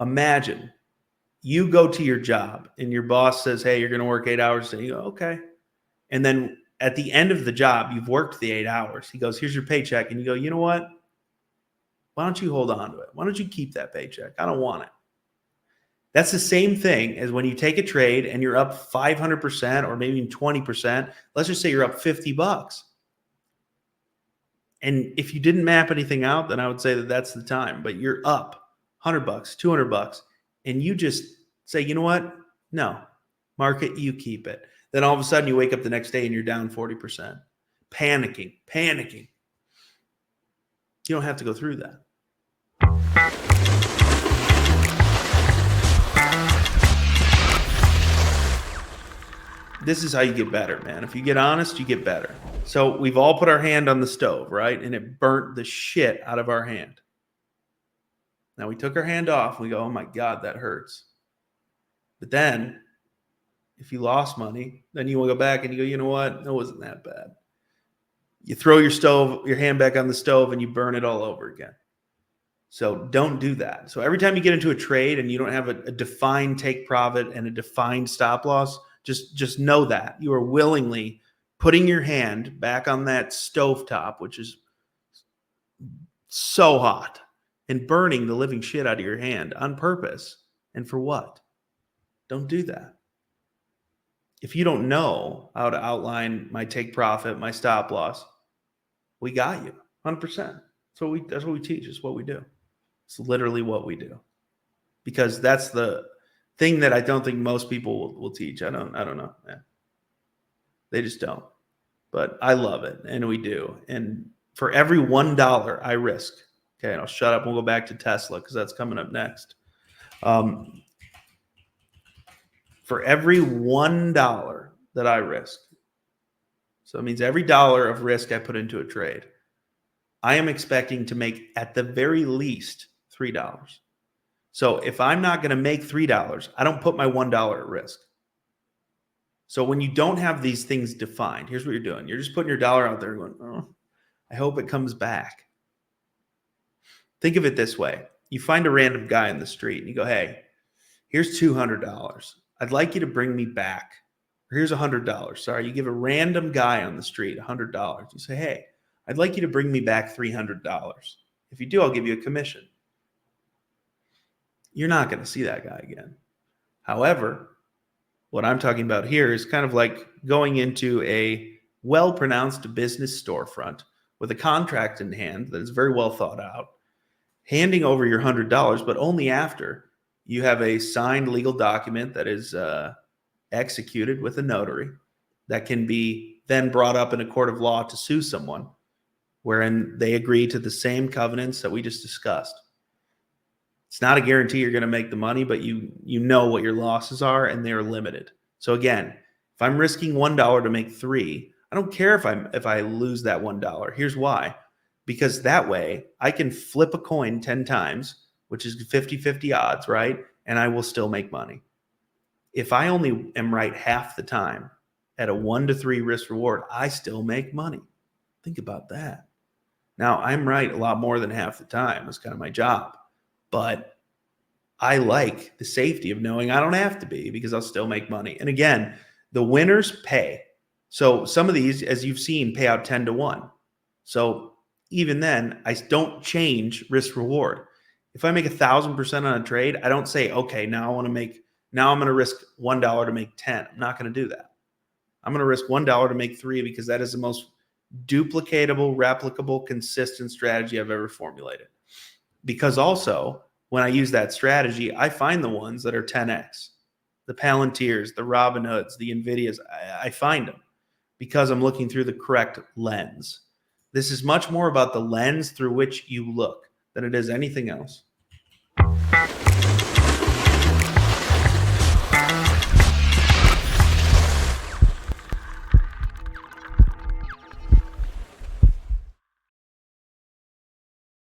Imagine you go to your job and your boss says, hey, you're going to work 8 hours. And you go, okay. And then at the end of the job, you've worked the 8 hours. He goes, here's your paycheck. And you go, you know what? Why don't you hold on to it? Why don't you keep that paycheck? I don't want it. That's the same thing as when you take a trade and you're up 500% or maybe even 20%. Let's just say you're up $50. And if you didn't map anything out, then I would say that that's the time. But you're up $100, $200, and you just say, you know what? No, market, you keep it. Then all of a sudden you wake up the next day and you're down 40%. Panicking. You don't have to go through that. This is how you get better, man. If you get honest, you get better. So we've all put our hand on the stove, right? And it burnt the shit out of our hand. Now we took our hand off and we go, oh my God, that hurts. But then if you lost money, then you will go back and you go, you know what? It wasn't that bad. You throw your hand back on the stove and you burn it all over again. So don't do that. So every time you get into a trade and you don't have a defined take profit and a defined stop loss, just know that you are willingly putting your hand back on that stovetop, which is so hot, and burning the living shit out of your hand on purpose. And for what? Don't do that. If you don't know how to outline my take profit, my stop loss, we got you 100%. That's what we teach. It's what we do. It's literally what we do, because that's the thing that I don't think most people will teach. I don't know. Yeah. They just don't. But I love it, and we do. And for every $1 I risk, okay, and I'll shut up and we'll go back to Tesla because that's coming up next. For every $1 that I risk, so it means every dollar of risk I put into a trade, I am expecting to make at the very least $3. So if I'm not going to make $3, I don't put my $1 at risk. So when you don't have these things defined, here's what you're doing. You're just putting your dollar out there going, oh, I hope it comes back. Think of it this way. You find a random guy in the street and you go, hey, here's $200. I'd like you to bring me back. Or here's $100. Sorry, you give a random guy on the street $100. You say, hey, I'd like you to bring me back $300. If you do, I'll give you a commission. You're not going to see that guy again. However, what I'm talking about here is kind of like going into a well-pronounced business storefront with a contract in hand that is very well thought out, handing over your $100, but only after you have a signed legal document that is executed with a notary that can be then brought up in a court of law to sue someone, wherein they agree to the same covenants that we just discussed. It's not a guarantee you're going to make the money, but you know what your losses are, and they're limited. So again, if I'm risking $1 to make $3, I don't care if I lose that $1. Here's why. Because that way I can flip a coin 10 times, which is 50-50 odds, right? And I will still make money. If I only am right half the time at a 1 to 3 risk reward, I still make money. Think about that. Now, I'm right a lot more than half the time. It's kind of my job. But I like the safety of knowing I don't have to be, because I'll still make money. And again, the winners pay. So some of these, as you've seen, pay out 10 to 1. So even then, I don't change risk reward. If I make 1,000% on a trade, I don't say, okay, now I'm going to risk $1 to make 10. I'm not going to do that. I'm going to risk $1 to make 3, because that is the most duplicatable, replicable, consistent strategy I've ever formulated. Because also, when I use that strategy, I find the ones that are 10x, the Palantirs, the Robinhoods, the NVIDIAs. I find them because I'm looking through the correct lens. This is much more about the lens through which you look than it is anything else.